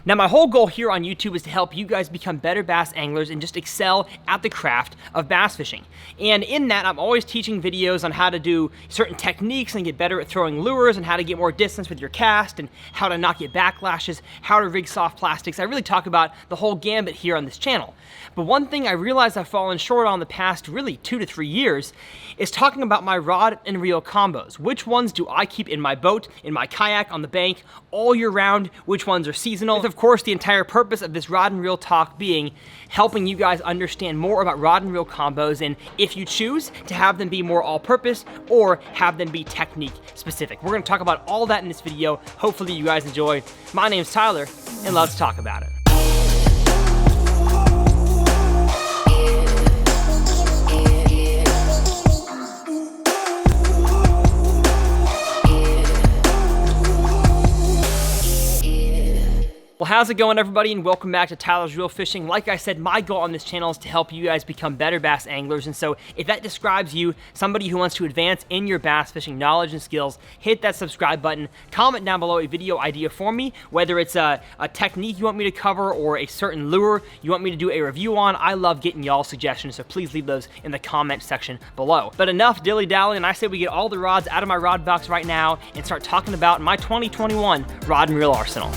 Now, my whole goal here on YouTube is to help you guys become better bass anglers and just excel at the craft of bass fishing. And in that, I'm always teaching videos on how to do certain techniques and get better at throwing lures and how to get more distance with your cast and how to not get backlashes, how to rig soft plastics. I really talk about the whole gambit here on this channel. But one thing I realized I've fallen short on the past really 2 to 3 years is talking about my rod and reel combos. Which ones do I keep in my boat, in my kayak, on the bank, all year round? Which ones are seasonal? With, of course, the entire purpose of this rod and reel talk being helping you guys understand more about rod and reel combos, and if you choose to have them be more all-purpose or have them be technique specific. We're going to talk about all that in this video. Hopefully you guys enjoy. My name's Tyler, and let's talk about it. Well, how's it going, everybody, and welcome back to Tyler's Reel Fishing. Like I said, my goal on this channel is to help you guys become better bass anglers, and so if that describes you, somebody who wants to advance in your bass fishing knowledge and skills, hit that subscribe button, comment down below a video idea for me, whether it's a technique you want me to cover or a certain lure you want me to do a review on. I love getting y'all suggestions, so please leave those in the comment section below. But enough dilly-dally, and I say we get all the rods out of my rod box right now and start talking about my 2021 rod and reel arsenal.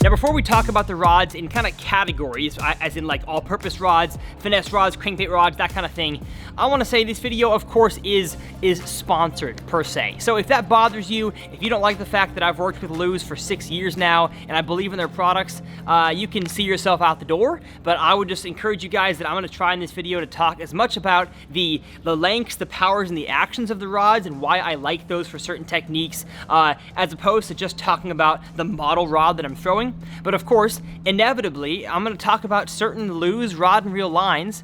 Now, before we talk about the rods in kind of categories, as in like all-purpose rods, finesse rods, crankbait rods, that kind of thing, I want to say this video, of course, is sponsored per se. So if that bothers you, if you don't like the fact that I've worked with Lew's for 6 years now and I believe in their products, you can see yourself out the door. But I would just encourage you guys that I'm going to try in this video to talk as much about the lengths, the powers, and the actions of the rods and why I like those for certain techniques, as opposed to just talking about the model rod that I'm throwing. But of course, inevitably, I'm going to talk about certain Lew's rod and reel lines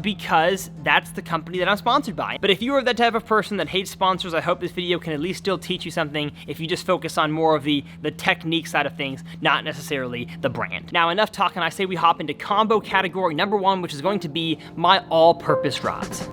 because that's the company that I'm sponsored by. But if you are that type of person that hates sponsors, I hope this video can at least still teach you something if you just focus on more of the technique side of things, not necessarily the brand. Now, enough talking. I say we hop into combo category number 1, which is going to be my all-purpose rods.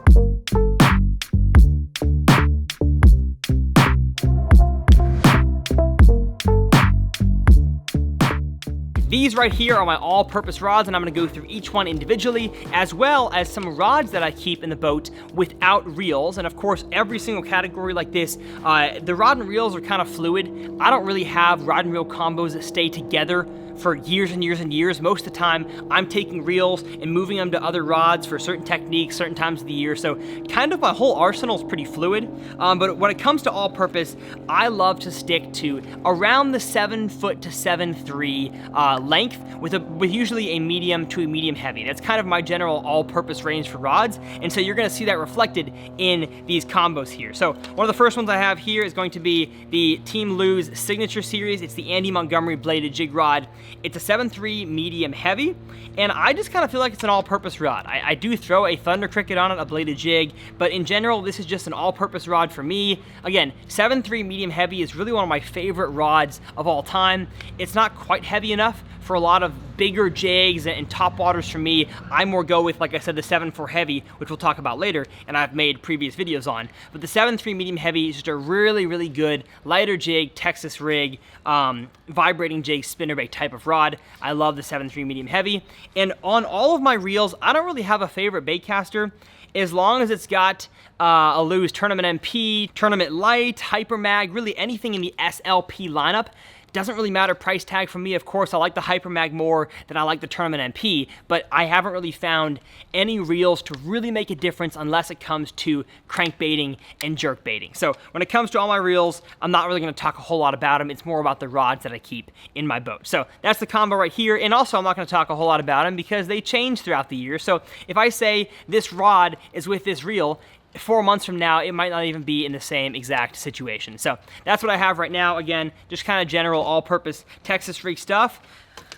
These right here are my all-purpose rods, and I'm going to go through each one individually, as well as some rods that I keep in the boat without reels. And of course, every single category like this, the rod and reels are kind of fluid. I don't really have rod and reel combos that stay together for years and years and years. Most of the time, I'm taking reels and moving them to other rods for certain techniques, certain times of the year. So kind of my whole arsenal is pretty fluid. But when it comes to all-purpose, I love to stick to around the 7 foot to 7.3 length with usually a medium to a medium heavy. That's kind of my general all-purpose range for rods. And so you're gonna see that reflected in these combos here. So one of the first ones I have here is going to be the Team Lew's Signature Series. It's the Andy Montgomery bladed jig rod. It's a 7.3 medium heavy, and I just kind of feel like it's an all-purpose rod. I do throw a Thunder Cricket on it, a bladed jig, but in general, this is just an all-purpose rod for me. Again, 7.3 medium heavy is really one of my favorite rods of all time. It's not quite heavy enough for a lot of bigger jigs and top waters for me. I more go with, like I said, the 7.4 heavy, which we'll talk about later, and I've made previous videos on. But the 7.3 medium heavy is just a really, really good lighter jig, Texas rig, vibrating jig, spinnerbait type of rod. I love the 7.3 medium heavy. And on all of my reels, I don't really have a favorite bait caster. As long as it's got a Lew's Tournament MP, Tournament Light, Hyper Mag, really anything in the SLP lineup. Doesn't really matter price tag for me. Of course, I like the Hyper Mag more than I like the Tournament MP, but I haven't really found any reels to really make a difference unless it comes to crankbaiting and jerkbaiting. So when it comes to all my reels, I'm not really going to talk a whole lot about them. It's more about the rods that I keep in my boat. So that's the combo right here. And also, I'm not going to talk a whole lot about them because they change throughout the year. So if I say this rod is with this reel, 4 months from now, it might not even be in the same exact situation. So that's what I have right now. Again, just kind of general all-purpose Texas rig stuff.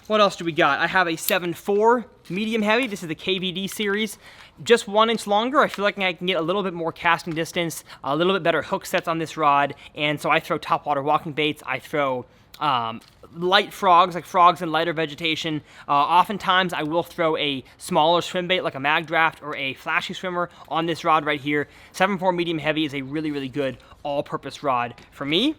What else do we got? I have a 7.4 medium heavy. This is the KVD series. Just 1 inch longer. I feel like I can get a little bit more casting distance, a little bit better hook sets on this rod. And so I throw topwater walking baits. I throw light frogs, like frogs and lighter vegetation. Oftentimes I will throw a smaller swim bait like a mag draft or a flashy swimmer on this rod right here. 7.4 medium heavy is a really, really good all-purpose rod for me.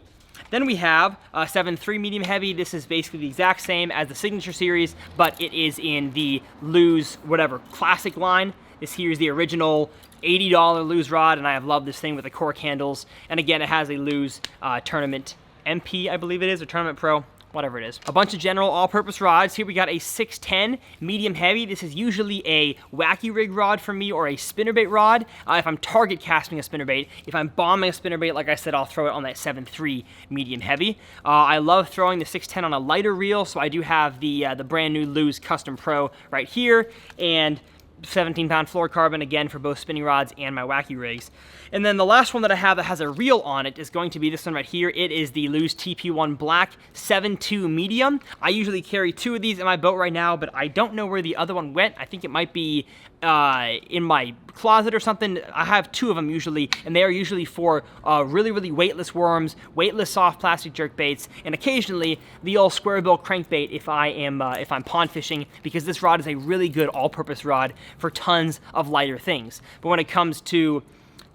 Then we have 7.3 medium heavy. This is basically the exact same as the Signature series, but it is in the Lose whatever classic line. This here is the original $80 Lose rod, and I have loved this thing with the cork handles. And again, it has a Lose Tournament MP, I believe it is, or Tournament Pro, whatever it is. A bunch of general all-purpose rods. Here we got a 610 medium heavy. This is usually a wacky rig rod for me, or a spinnerbait rod if I'm target casting a spinnerbait. If I'm bombing a spinnerbait, like I said, I'll throw it on that 7.3 medium heavy. I love throwing the 610 on a lighter reel, so I do have the brand new Lose Custom Pro right here, and 17-pound fluorocarbon, again, for both spinning rods and my wacky rigs. And then the last one that I have that has a reel on it is going to be this one right here. It is the Lose TP1 Black 7.2 medium. I usually carry 2 of these in my boat right now, but I don't know where the other one went. I think it might be in my closet or something. I have 2 of them usually, and they are usually for really, really weightless worms, weightless soft plastic jerk baits, and occasionally the old square bill crankbait if I'm pond fishing, because this rod is a really good all-purpose rod for tons of lighter things. But when it comes to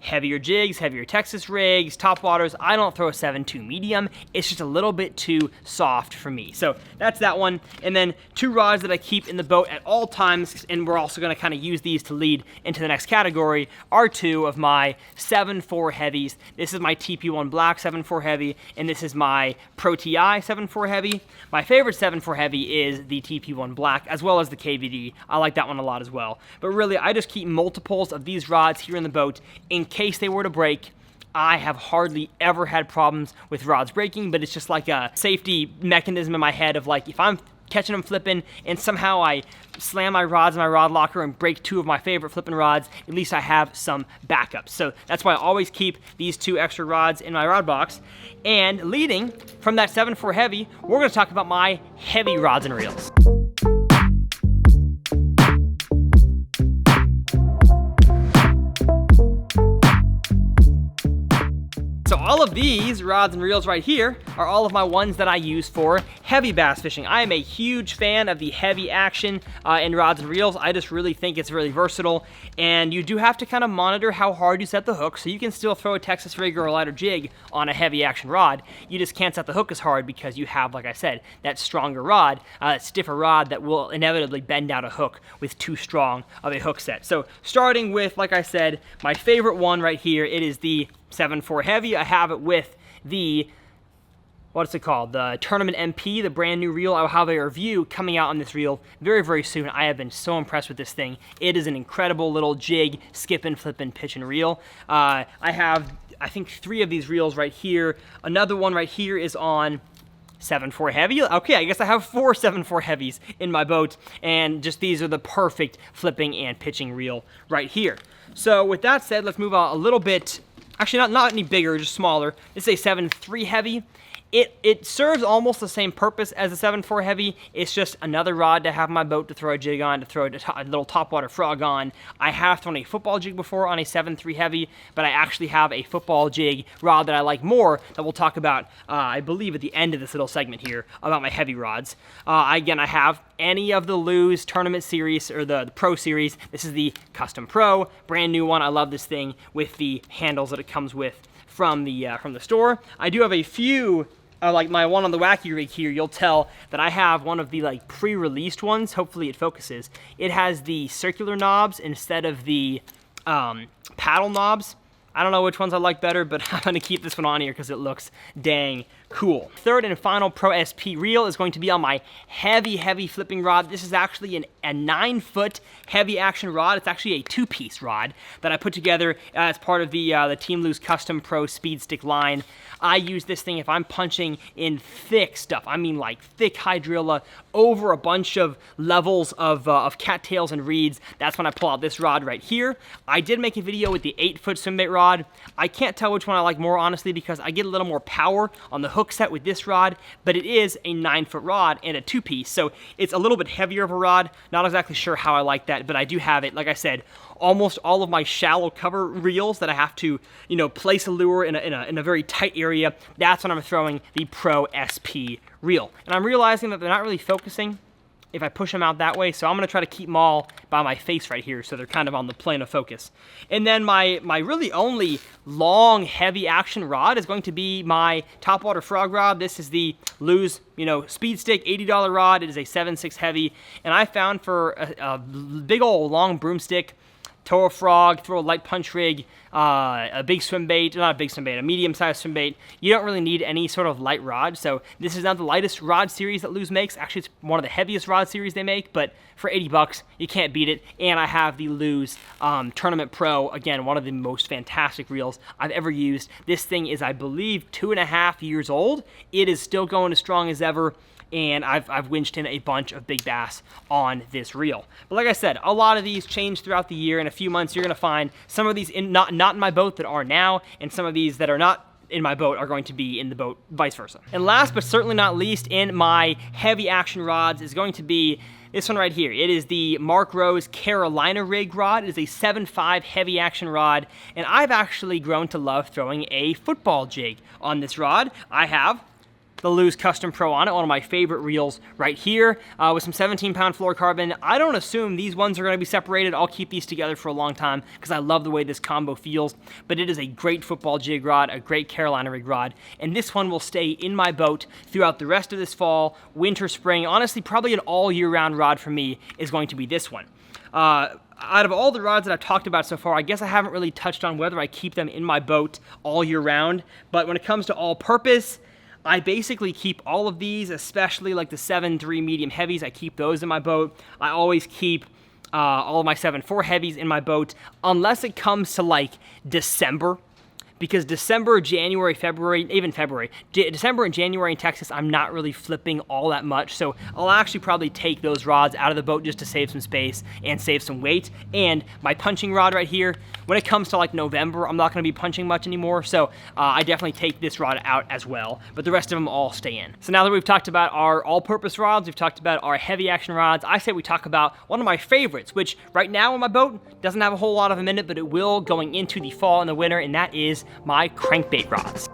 heavier jigs, heavier Texas rigs, top waters, I don't throw a 7.2 medium. It's just a little bit too soft for me. So that's that one. And then 2 rods that I keep in the boat at all times, and we're also going to kind of use these to lead into the next category, are 2 of my 7.4 heavies. This is my TP1 Black 7.4 heavy, and this is my Pro TI 7.4 heavy. My favorite 7.4 heavy is the TP1 Black, as well as the KVD. I like that one a lot as well. But really, I just keep multiples of these rods here in the boat in case they were to break. I have hardly ever had problems with rods breaking, but it's just like a safety mechanism in my head of like, if I'm catching them flipping and somehow I slam my rods in my rod locker and break 2 of my favorite flipping rods, at least I have some backups. So that's why I always keep these 2 extra rods in my rod box. And leading from that 7.4 heavy, we're going to talk about my heavy rods and reels. So all of these rods and reels right here are all of my ones that I use for heavy bass fishing. I am a huge fan of the heavy action in rods and reels. I just really think it's really versatile, and you do have to kind of monitor how hard you set the hook, so you can still throw a Texas rig or a lighter jig on a heavy action rod. You just can't set the hook as hard because you have, like I said, that stronger rod, stiffer rod that will inevitably bend out a hook with too strong of a hook set. So starting with, like I said, my favorite one right here, it is the 7.4 heavy. I have it with the, what's it called? The Tournament MP, the brand new reel. I'll have a review coming out on this reel very, very soon. I have been so impressed with this thing. It is an incredible little jig, skipping, flipping, pitching reel. I have, I think, 3 of these reels right here. Another one right here is on 7.4 heavy. Okay, I guess I have 4 7.4 heavies in my boat, and just these are the perfect flipping and pitching reel right here. So with that said, let's move on a little bit. Actually, not any bigger, just smaller. This is a 7.3 heavy. It serves almost the same purpose as a 7.4 heavy. It's just another rod to have in my boat to throw a jig on, to throw a little topwater frog on. I have thrown a football jig before on a 7.3 heavy, but I actually have a football jig rod that I like more that we'll talk about, I believe, at the end of this little segment here about my heavy rods. Again, I have any of the Lose Tournament series or the Pro series. This is the Custom Pro, brand new one. I love this thing with the handles that it comes with from the store. I do have a few, like my one on the wacky rig here. You'll tell that I have one of the like pre-released ones. Hopefully it focuses. It has the circular knobs instead of the paddle knobs. I don't know which ones I like better, but I'm gonna keep this one on here because it looks dang cool. Third and final Pro SP reel is going to be on my heavy flipping rod. This is actually a 9-foot heavy action rod. It's actually a 2-piece rod that I put together as part of the Team Lose Custom Pro Speed Stick line. I use this thing if I'm punching in thick stuff. I mean like thick hydrilla over a bunch of levels of cattails and reeds. That's when I pull out this rod right here. I did make a video with the 8-foot swimbait rod. I can't tell which one I like more, honestly, because I get a little more power on the hook set with this rod, but it is a 9-foot rod and a 2-piece, so it's a little bit heavier of a rod. Not exactly sure how I like that, but I do have it. Like I said, almost all of my shallow cover reels that I have to, place a lure in a very tight area, that's when I'm throwing the Pro SP reel. And I'm realizing that they're not really focusing if I push them out that way, so I'm going to try to keep them all by my face right here, so they're kind of on the plane of focus. And then my really only long, heavy action rod is going to be my topwater frog rod. This is the Lew's, Speed Stick $80 rod. It is a 7.6 heavy, and I found for a big old long broomstick, tow a frog, throw a light punch rig, a big swim bait, not a big swim bait, a medium-sized swim bait. You don't really need any sort of light rod, so this is not the lightest rod series that Lew's makes. Actually, it's one of the heaviest rod series they make, but for 80 bucks, you can't beat it. And I have the Lew's Tournament Pro, again, one of the most fantastic reels I've ever used. This thing is, I believe, 2.5 years old. It is still going as strong as ever, and I've winched in a bunch of big bass on this reel. But like I said, a lot of these change throughout the year. In a few months, you're going to find some of these not in my boat that are now, and some of these that are not in my boat are going to be in the boat, vice versa. And last but certainly not least in my heavy action rods is going to be this one right here. It is the Mark Rose Carolina rig rod. It is a 7.5 heavy action rod, and I've actually grown to love throwing a football jig on this rod. I have the Lew's Custom Pro on it, one of my favorite reels right here, with some 17-pound fluorocarbon. I don't assume these ones are going to be separated. I'll keep these together for a long time because I love the way this combo feels, but it is a great football jig rod, a great Carolina rig rod, and this one will stay in my boat throughout the rest of this fall, winter, spring. Honestly, probably an all-year-round rod for me is going to be this one. Out of all the rods that I've talked about so far, I guess I haven't really touched on whether I keep them in my boat all year round, but when it comes to all-purpose, I basically keep all of these, especially like the 7.3 medium heavies. I keep those in my boat. I always keep all of my 7.4 heavies in my boat, unless it comes to like December. Because December, January, February, even February, December and January in Texas, I'm not really flipping all that much. So I'll actually probably take those rods out of the boat just to save some space and save some weight. And my punching rod right here, when it comes to like November, I'm not going to be punching much anymore. So I definitely take this rod out as well. But the rest of them all stay in. So now that we've talked about our all-purpose rods, we've talked about our heavy action rods, I say we talk about one of my favorites, which right now in my boat doesn't have a whole lot of them in it, but it will going into the fall and the winter, and that is my crankbait rods.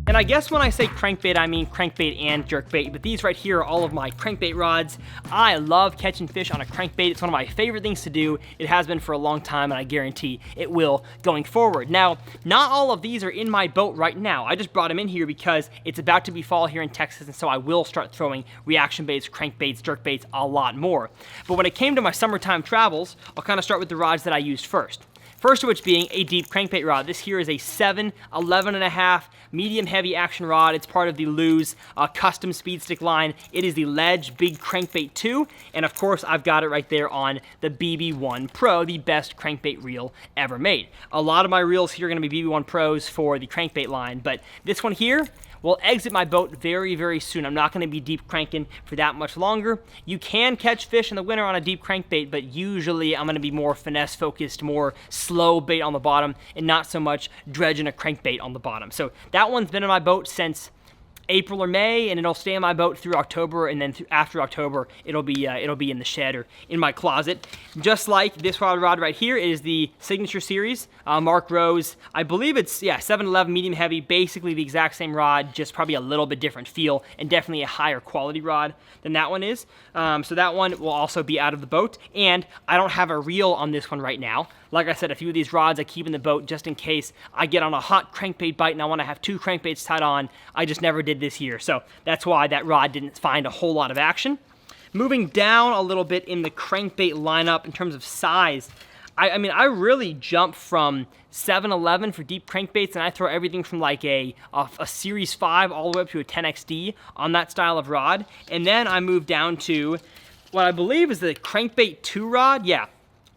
And I guess when I say crankbait, I mean crankbait and jerkbait, but these right here are all of my crankbait rods. I love catching fish on a crankbait. It's one of my favorite things to do. It has been for a long time, and I guarantee it will going forward. Now, not all of these are in my boat right now. I just brought them in here because it's about to be fall here in Texas, and so I will start throwing reaction baits, crankbaits, jerkbaits a lot more. But when it came to my summertime travels, I'll kind of start with the rods that I used first. First of which being a deep crankbait rod. This here is a 7, 11.5 medium heavy action rod. It's part of the Lew's custom speed stick line. It is the Ledge Big Crankbait 2, and of course I've got it right there on the BB1 Pro, the best crankbait reel ever made. A lot of my reels here are going to be BB1 Pros for the crankbait line, but this one here will exit my boat very, very soon. I'm not going to be deep cranking for that much longer. You can catch fish in the winter on a deep crankbait, but usually I'm going to be more finesse focused, more slow bait on the bottom, and not so much dredging a crankbait on the bottom. So that one's been in my boat since April or May, and it'll stay in my boat through October, and then after October, it'll be in the shed or in my closet. Just like this rod right here is the Signature Series, Mark Rose. I believe it's 7-11 medium heavy, basically the exact same rod, just probably a little bit different feel, and definitely a higher quality rod than that one is. So that one will also be out of the boat, and I don't have a reel on this one right now. Like I said, a few of these rods I keep in the boat just in case I get on a hot crankbait bite and I want to have 2 crankbaits tied on. I just never did this year, so that's why that rod didn't find a whole lot of action. Moving down a little bit in the crankbait lineup in terms of size, I mean, I really jump from 7-11 for deep crankbaits, and I throw everything from like a Series 5 all the way up to a 10XD on that style of rod. And then I move down to what I believe is the Crankbait 2 rod. Yeah.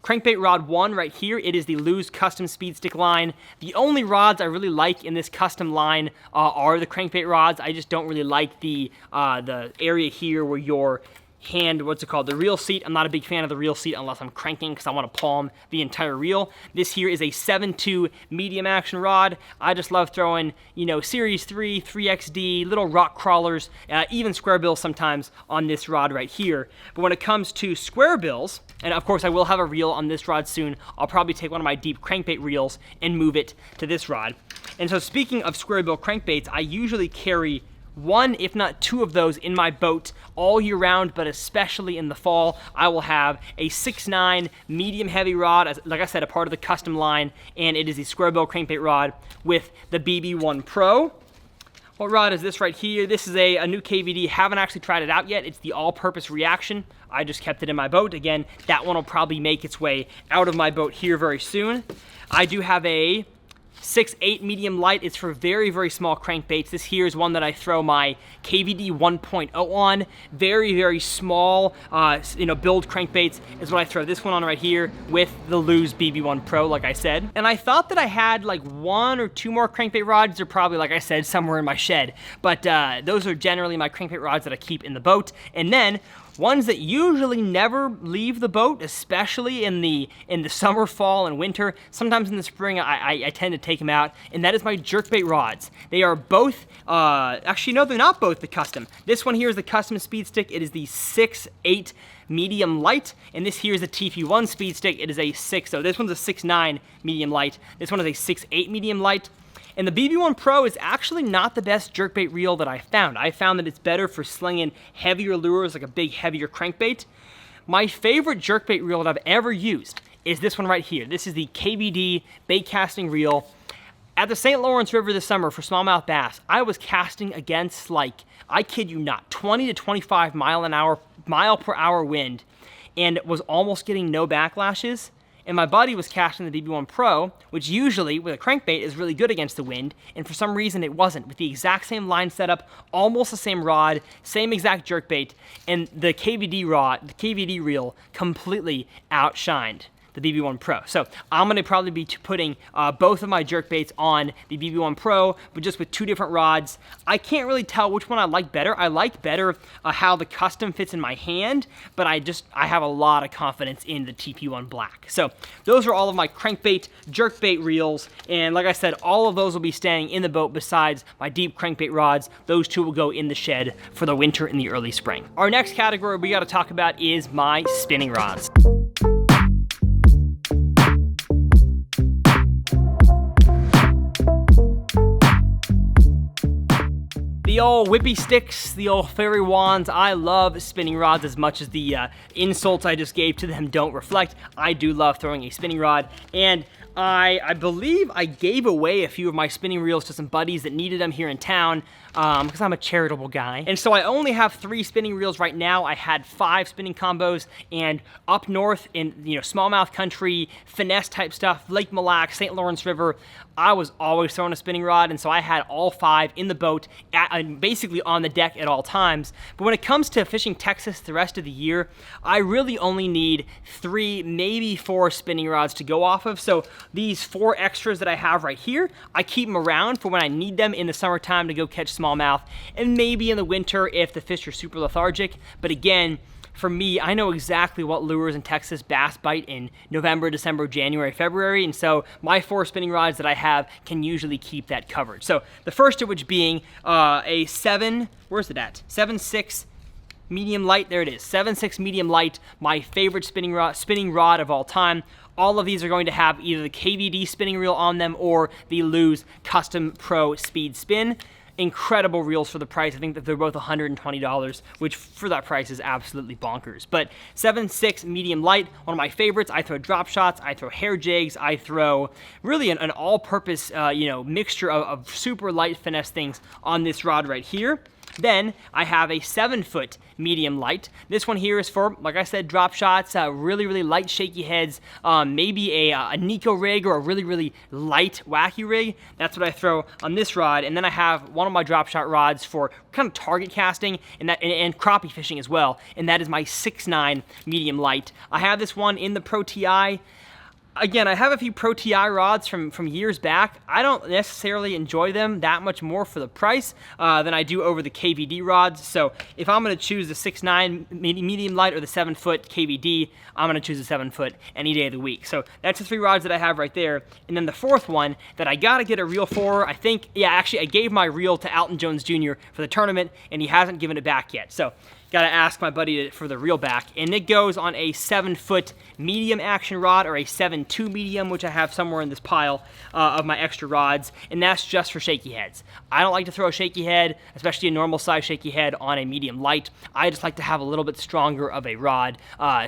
Crankbait rod 1 right here, it is the Lew's custom speed stick line. The only rods I really like in this custom line are the crankbait rods. I just don't really like the area here where your hand, what's it called, the reel seat. I'm not a big fan of the reel seat unless I'm cranking because I want to palm the entire reel. This here is a 7.2 medium action rod. I just love throwing, you know, Series 3, 3XD, little rock crawlers, even square bills sometimes on this rod right here. But when it comes to square bills, and of course I will have a reel on this rod soon, I'll probably take one of my deep crankbait reels and move it to this rod. And so speaking of square bill crankbaits, I usually carry one, if not two of those in my boat all year round, but especially in the fall. I will have a 6.9 medium heavy rod, as, like I said, a part of the custom line, and it is the square bill crankbait rod with the BB1 Pro. What rod is this right here? This is a new KVD. Haven't actually tried it out yet. It's the all-purpose reaction. I just kept it in my boat. Again, that one will probably make its way out of my boat here very soon. I do have a 6.8 medium light. It's for very, very small crankbaits. This here is one that I throw my KVD 1.0 on. Very, very small, build crankbaits is what I throw this one on right here with the Lew's BB1 Pro, like I said. And I thought that I had like one or two more crankbait rods. They're probably, like I said, somewhere in my shed. But those are generally my crankbait rods that I keep in the boat. And then ones that usually never leave the boat, especially in the summer, fall, and winter. Sometimes in the spring, I tend to take them out, and that is my jerkbait rods. They are both, actually no, they're not both the custom. This one here is the custom speed stick. It is the 6.8 medium light, and this here is the TP1 speed stick. It is a 6, so this one's a 6.9 medium light. This one is a 6.8 medium light. And the BB1 Pro is actually not the best jerkbait reel that I found. I found that it's better for slinging heavier lures, like a big, heavier crankbait. My favorite jerkbait reel that I've ever used is this one right here. This is the KVD bait casting reel. At the St. Lawrence River this summer for smallmouth bass, I was casting against, like, I kid you not, 20 to 25 mile per hour wind, and was almost getting no backlashes. And my buddy was casting the BB1 Pro, which usually, with a crankbait, is really good against the wind, and for some reason it wasn't. With the exact same line setup, almost the same rod, same exact jerkbait, and the KVD reel completely outshined the BB1 Pro. So I'm gonna probably be putting both of my jerkbaits on the BB1 Pro, but just with two different rods. I can't really tell which one I like better. I like better how the custom fits in my hand, but I have a lot of confidence in the TP1 Black. So those are all of my crankbait, jerkbait reels, and like I said, all of those will be staying in the boat besides my deep crankbait rods. Those two will go in the shed for the winter and the early spring. Our next category we gotta talk about is my spinning rods. The old whippy sticks, the old fairy wands. I love spinning rods as much as the insults I just gave to them don't reflect. I do love throwing a spinning rod, and I believe I gave away a few of my spinning reels to some buddies that needed them here in town because I'm a charitable guy. And so I only have 3 spinning reels right now. I had 5 spinning combos, and up north in smallmouth country, finesse type stuff, Lake Mille Lacs, St. Lawrence River, I was always throwing a spinning rod, and so I had all 5 in the boat, basically on the deck at all times. But when it comes to fishing Texas the rest of the year, I really only need 3, maybe 4 spinning rods to go off of. So these 4 extras that I have right here, I keep them around for when I need them in the summertime to go catch smallmouth, and maybe in the winter if the fish are super lethargic. But again, for me, I know exactly what lures in Texas bass bite in November, December, January, February, and so my 4 spinning rods that I have can usually keep that covered. So the first of which being a 7.6 medium light. There it is, 7.6 medium light, my favorite spinning rod of all time. All of these are going to have either the KVD spinning reel on them or the Lew's Custom Pro Speed Spin. Incredible reels for the price. I think that they're both $120, which for that price is absolutely bonkers. But 7.6 medium light, one of my favorites. I throw drop shots, I throw hair jigs, I throw really an all-purpose mixture of super light finesse things on this rod right here. Then I have a 7-foot medium light. This one here is for, like I said, drop shots, really, really light shaky heads, maybe a Nico rig or a really, really light wacky rig. That's what I throw on this rod. And then I have one of my drop shot rods for kind of target casting and crappie fishing as well. And that is my 6.9 medium light. I have this one in the Pro TI. Again, I have a few Pro TI rods from years back. I don't necessarily enjoy them that much more for the price than I do over the KVD rods. So if I'm going to choose the 6.9 medium light or the 7-foot KVD, I'm going to choose the 7-foot any day of the week. So that's the 3 rods that I have right there. And then the 4th one that I got to get a reel for, I think, yeah, actually I gave my reel to Alton Jones Jr. for the tournament, and he hasn't given it back yet. So gotta ask my buddy for the reel back, and it goes on a 7-foot medium action rod or a 7.2 medium, which I have somewhere in this pile of my extra rods, and that's just for shaky heads. I don't like to throw a shaky head, especially a normal size shaky head, on a medium light. I just like to have a little bit stronger of a rod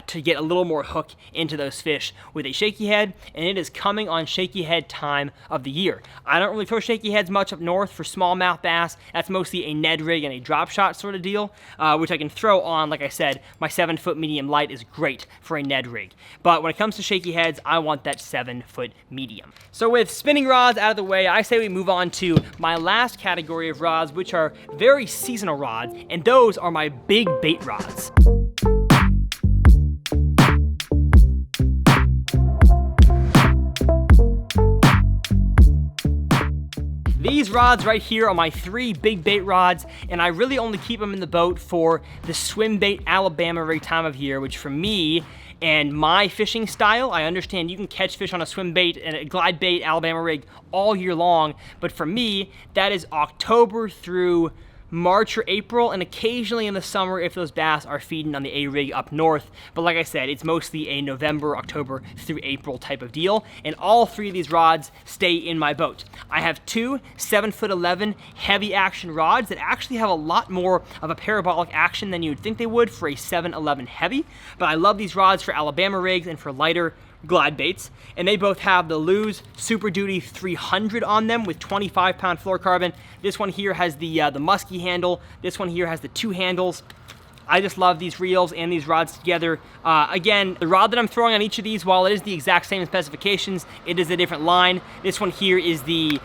to get a little more hook into those fish with a shaky head, and it is coming on shaky head time of the year. I don't really throw shaky heads much up north for smallmouth bass. That's mostly a Ned rig and a drop shot sort of deal, which I can throw on. Like I said, my 7-foot medium light is great for a Ned rig. But when it comes to shaky heads, I want that 7-foot medium. So with spinning rods out of the way, I say we move on to my last category of rods, which are very seasonal rods, and those are my big bait rods. These rods right here are my 3 big bait rods, and I really only keep them in the boat for the swim bait Alabama rig time of year, which for me and my fishing style, I understand you can catch fish on a swim bait and a glide bait Alabama rig all year long, but for me, that is October through March or April, and occasionally in the summer if those bass are feeding on the A-rig up north. But like I said, it's mostly a November, October through April type of deal, and all 3 of these rods stay in my boat. I have 2 7'11" heavy action rods that actually have a lot more of a parabolic action than you would think they would for a 7'11" heavy, but I love these rods for Alabama rigs and for lighter glide baits, and they both have the Lew's Super Duty 300 on them with 25-pound fluorocarbon. This one here has the musky handle. This one here has the 2 handles. I just love these reels and these rods together. Again, the rod that I'm throwing on each of these, while it is the exact same specifications, it is a different line. This one here is the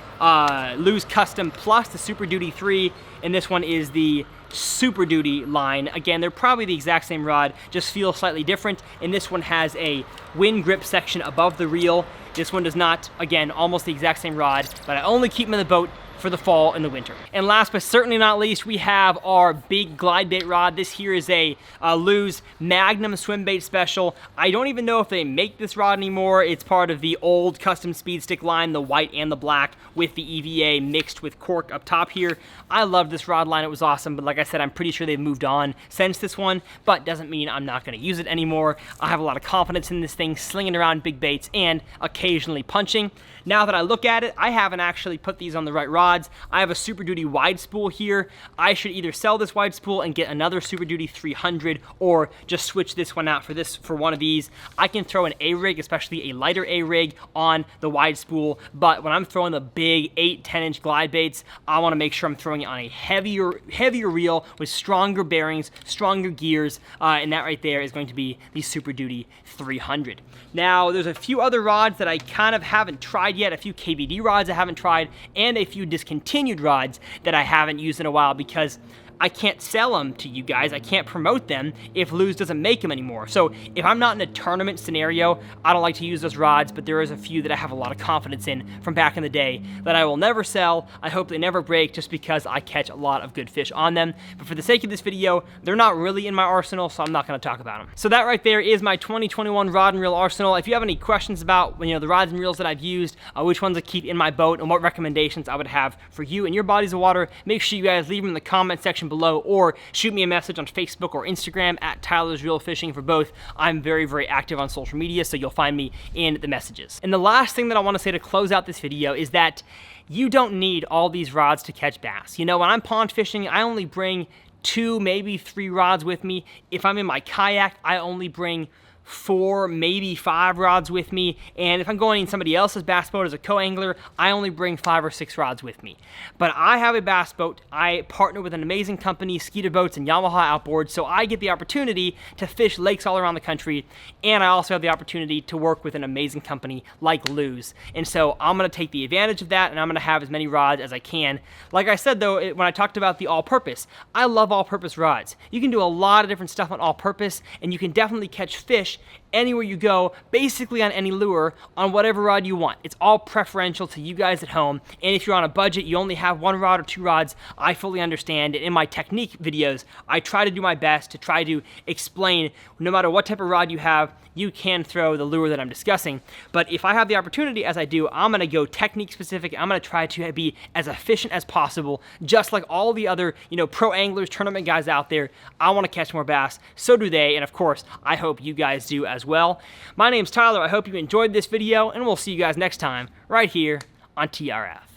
Lew's Custom Plus, the Super Duty 3, and this one is the Super Duty line. Again, they're probably the exact same rod, just feel slightly different, and this one has a wind grip section above the reel. This one does not. Again, almost the exact same rod, but I only keep them in the boat for the fall and the winter. And last but certainly not least, we have our big glide bait rod. This here is a Lew's Magnum swim bait special. I don't even know if they make this rod anymore. It's part of the old custom speed stick line, the white and the black with the EVA mixed with cork up top here. I love this rod line. It was awesome, but like I said, I'm pretty sure they've moved on since this one, but doesn't mean I'm not going to use it anymore. I have a lot of confidence in this thing, slinging around big baits and occasionally punching. Now that I look at it, I haven't actually put these on the right rods. I have a Super Duty wide spool here. I should either sell this wide spool and get another Super Duty 300 or just switch this one out for one of these. I can throw an A-rig, especially a lighter A-rig, on the wide spool, but when I'm throwing the big 8-10-inch glide baits, I want to make sure I'm throwing it on a heavier reel with stronger bearings, stronger gears, and that right there is going to be the Super Duty 300. Now, there's a few other rods that I kind of haven't tried yet, a few KVD rods I haven't tried, and a few discontinued rods that I haven't used in a while because I can't sell them to you guys. I can't promote them if Lew's doesn't make them anymore. So if I'm not in a tournament scenario, I don't like to use those rods, but there is a few that I have a lot of confidence in from back in the day that I will never sell. I hope they never break just because I catch a lot of good fish on them. But for the sake of this video, they're not really in my arsenal, so I'm not going to talk about them. So that right there is my 2021 rod and reel arsenal. If you have any questions about the rods and reels that I've used, which ones I keep in my boat, and what recommendations I would have for you and your bodies of water, make sure you guys leave them in the comment section below, or shoot me a message on Facebook or Instagram at Tyler's Reel Fishing. For both, I'm very, very active on social media, so you'll find me in the messages. And the last thing that I want to say to close out this video is that you don't need all these rods to catch bass. When I'm pond fishing, I only bring 2, maybe 3 rods with me. If I'm in my kayak, I only bring 4, maybe 5 rods with me, and if I'm going in somebody else's bass boat as a co-angler, I only bring 5 or 6 rods with me. But I have a bass boat. I partner with an amazing company, Skeeter Boats and Yamaha Outboards, so I get the opportunity to fish lakes all around the country, and I also have the opportunity to work with an amazing company like Lew's. And so I'm going to take the advantage of that, and I'm going to have as many rods as I can. Like I said though, when I talked about the all-purpose, I love all-purpose rods. You can do a lot of different stuff on all-purpose, and you can definitely catch fish anywhere you go, basically on any lure, on whatever rod you want. It's all preferential to you guys at home, and if you're on a budget, you only have 1 rod or 2 rods, I fully understand. In my technique videos, I try to do my best to try to explain no matter what type of rod you have, you can throw the lure that I'm discussing. But if I have the opportunity, as I do, I'm going to go technique specific. I'm going to try to be as efficient as possible, just like all the other, pro anglers, tournament guys out there. I want to catch more bass, so do they, and of course, I hope you guys do as well. My name's Tyler. I hope you enjoyed this video, and we'll see you guys next time right here on TRF.